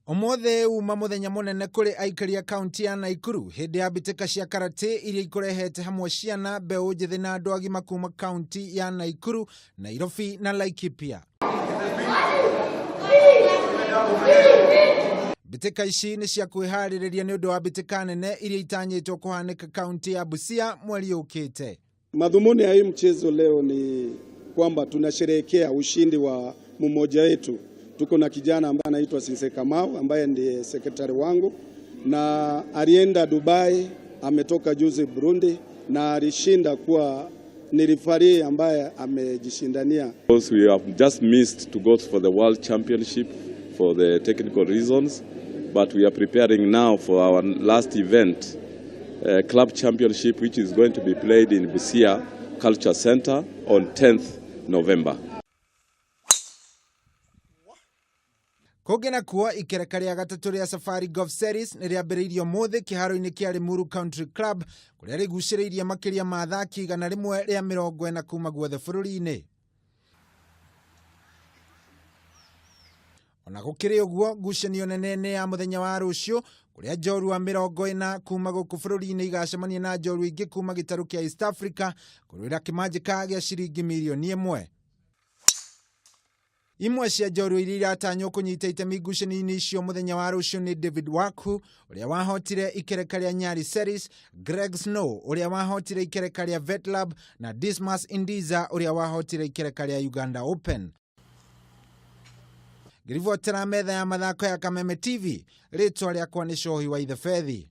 Omothe uma muthenya munene kuri aikari a kaunti ya Naikuru hindi ya bitika cia karate iria ikurehete hamwe ciana mbeu njithi na andu agima kuma kaunti ya Naikuru, Nairobi na Laikipia. Bitika ici ni cia kwihariria ni undu wa bitika nene iria itanyitwo kuhanika kaunti ya Busia mweri ukite. Madhumuni ya hii mchezo leo ni kwamba tunasherehekea ushindi wa mmoja wetu. Tuko na kijana ambaye anaitwa Sinse Kamau ambaye ndiye sekretari wangu, na alienda Dubai, ametoka juzi Burundi, na alishinda kuwa ni referee ambaye amejishindania. We have just missed to go for the World Championship for the technical reasons, but we are preparing now for our last event, Club Championship, which is going to be played in Busia Culture Center on 10th November. Kogena kuwa ikereka ria gatatu ria Safari Golf Series ni riambiriirio mothe kiharo-ini kia Limuru Country Club kuria riguciriirie makiria ma athaki 100 ria 40 kuma guothe bururi-ini. Ona gukiri uguo, ngucanio nene ya muthenya wa rucio kuria njorua 40 kuma guku bururi-ini igacemania na njorua ingi kuma gitaru kia East Africa kurwira kimanjika gia ciringi milioni 1. Imwe cia njorua iria iratanywo kunyita itemi ngucanio-ini icio muthenya wa rucio ni David Waku uria wahotire ikereka ria Nyali Series, Greg Snow uria wahotire ikereka ria Vetlab na Dismas Indiza uria wahotire ikereka ria Uganda Open. Ngirivotera metha ya mathako ya Kameme TV, ritwa riakwa ni Cohi wa Ithefethi.